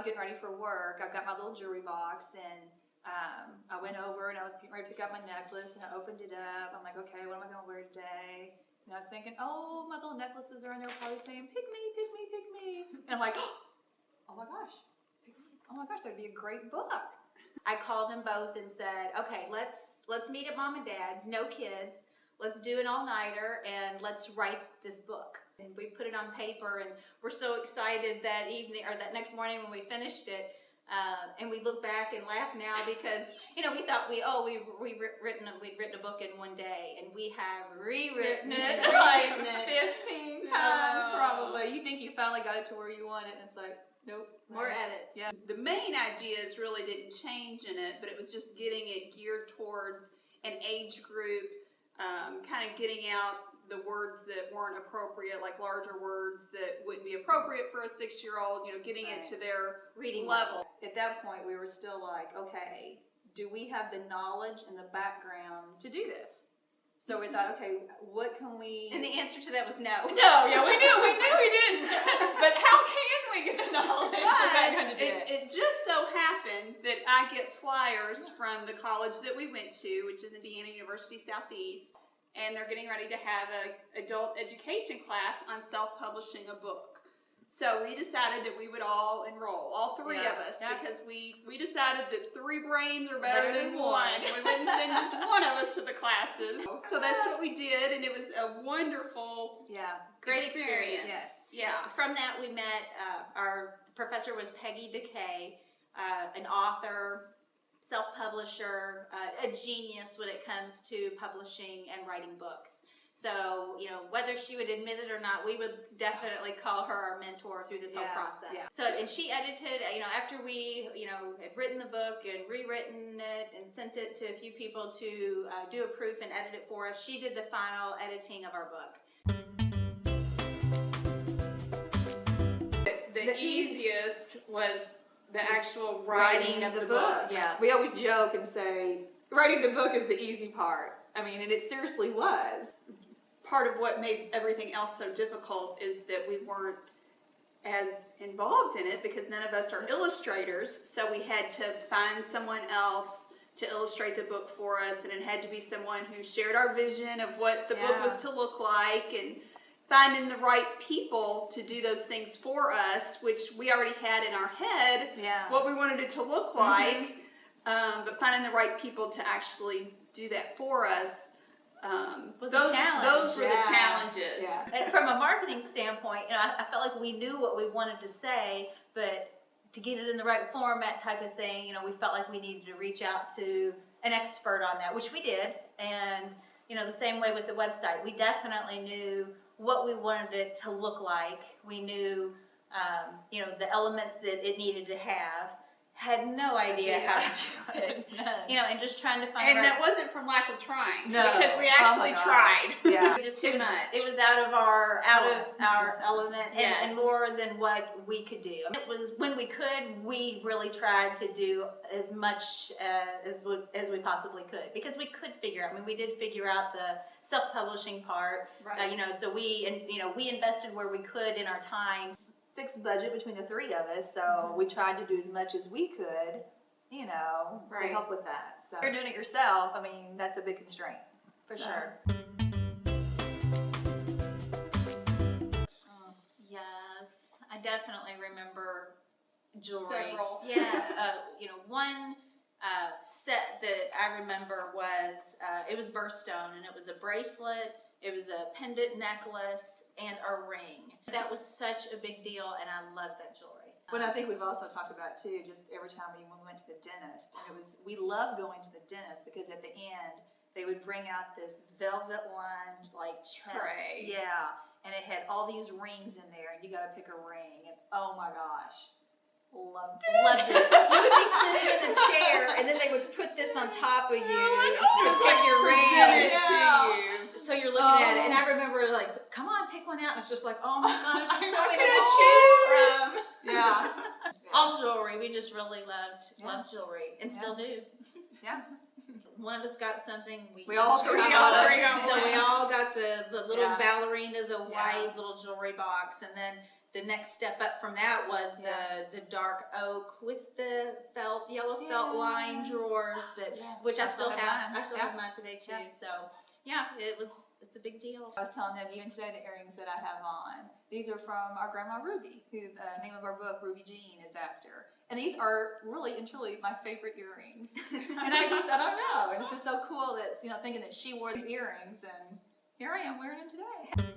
was getting ready for work, I got my little jewelry box, and I went over and I was getting ready to pick out my necklace, and I opened it up. I'm like, okay, what am I going to wear today? And I was thinking, oh, my little necklaces are in there probably saying, pick me, pick me, pick me. And I'm like, oh my gosh, pick me. Oh my gosh, that'd be a great book. I called them both and said, okay, let's meet at Mom and Dad's, no kids. Let's do an all-nighter and let's write this book. And we put it on paper, and we're so excited that evening or that next morning when we finished it. And we look back and laugh now because, you know, we thought we'd written a book in one day, and we have rewritten it like 15 times probably. You think you finally got it to where you want it, and it's like, nope. More edits. Yeah. The main ideas really didn't change in it, but it was just getting it geared towards an age group, kind of getting out the words that weren't appropriate, like larger words that wouldn't be appropriate for a 6-year-old, you know, getting it to their reading level. At that point, we were still like, okay, do we have the knowledge and the background to do this? So we thought, okay, what can we... And the answer to that was no. No, yeah, we knew we didn't. But how can we get the knowledge and background to do it? It just so happened that I get flyers from the college that we went to, which is Indiana University Southeast, and they're getting ready to have an adult education class on self-publishing a book. So we decided that we would all enroll, all three of us, because we decided that 3 brains are better than one, and we wouldn't send just one of us to the classes. So that's what we did, and it was a wonderful, great experience. Yes. Yeah. From that, we met, our professor was Peggy DeKay, an author, self-publisher, a genius when it comes to publishing and writing books. So, you know, whether she would admit it or not, we would definitely call her our mentor through this whole process. Yeah. So, and she edited, you know, after we, you know, had written the book and rewritten it and sent it to a few people to do a proof and edit it for us, she did the final editing of our book. The easiest was the actual writing of the book. Yeah. We always joke and say, writing the book is the easy part. I mean, and it seriously was. Part of what made everything else so difficult is that we weren't as involved in it because none of us are illustrators, so we had to find someone else to illustrate the book for us, and it had to be someone who shared our vision of what the book was to look like, and finding the right people to do those things for us, which we already had in our head what we wanted it to look like, but finding the right people to actually do that for us was those a challenge. Those were the challenges. Yeah. And from a marketing standpoint, you know, I felt like we knew what we wanted to say, but to get it in the right format type of thing, you know, we felt like we needed to reach out to an expert on that, which we did. And, you know, the same way with the website, we definitely knew what we wanted it to look like. We knew, you know, the elements that it needed to have. Had no idea how to do it, you know, and just trying to find. And that wasn't from lack of trying, no, because we actually tried. Yeah, just too much. It was out of our element, and more than what we could do. It was when we could. We really tried to do as much as we possibly could, because we could figure out. I mean, we did figure out the self-publishing part, you know. So we invested where we could in our time. Fixed budget between the 3 of us, so we tried to do as much as we could, you know, to help with that. So if you're doing it yourself, I mean, that's a big constraint. For sure. Yes, I definitely remember jewelry. Several. Yes, you know, one set that I remember was, it was birthstone, and it was a bracelet, it was a pendant necklace, and a ring. That was such a big deal, and I loved that jewelry. But I think we've also talked about too, just every time when we went to the dentist, and we loved going to the dentist because at the end they would bring out this velvet lined like chest, and it had all these rings in there, and you got to pick a ring, and oh my gosh, loved it. You would be sitting in the chair, and then they would put this on top of you to pick your ring. So you're looking at it, and I remember like, come on, pick one out. And it's just like, oh my gosh, there's so many to choose from. Yeah. All jewelry. We just really loved jewelry, and still do. Yeah. One of us got something. We all three got got so we all got the little ballerina, the white little jewelry box, and then the next step up from that was the dark oak with the yellow felt line drawers, but which I still have. Mine. I still have mine today too. Yeah. So it's a big deal. I was telling them even today the earrings that I have on, these are from our grandma Ruby, who the name of our book, Ruby Jean, is after. And these are really and truly my favorite earrings. And I don't know. And it's just so cool that, thinking that she wore these earrings, and here I am wearing them today.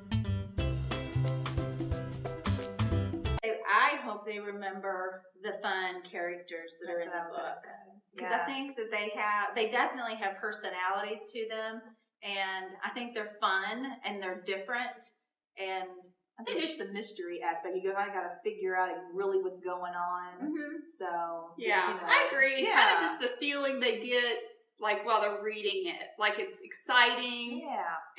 I hope they remember the fun characters that are in the book. Because I think that they definitely have personalities to them, and I think they're fun and they're different, and I think it's the mystery aspect. You kind of got to figure out really what's going on. So I agree. Kind of just the feeling they get like while they're reading it, like it's exciting.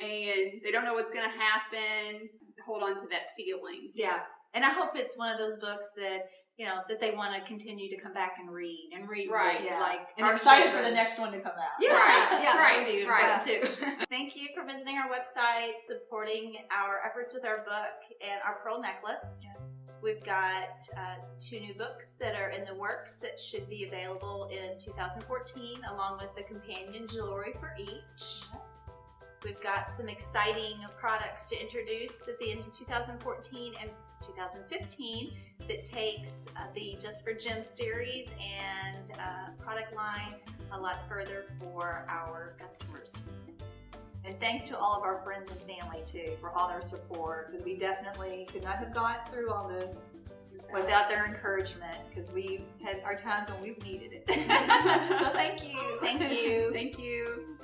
And they don't know what's going to happen. Hold on to that feeling. Yeah, and I hope it's one of those books that that they want to continue to come back and read. Right. Like, and I'm excited for the next one to come out. Yeah. That would be Right. too. Thank you for visiting our website, supporting our efforts with our book and our pearl necklace. We've got 2 new books that are in the works that should be available in 2014, along with the companion jewelry for each. We've got some exciting products to introduce at the end of 2014 and 2015 that takes the Just4Gems series and product line a lot further for our customers. And thanks to all of our friends and family too for all their support, because we definitely could not have gone through all this without their encouragement, because we've had our times when we've needed it. So thank you. Thank you. Thank you.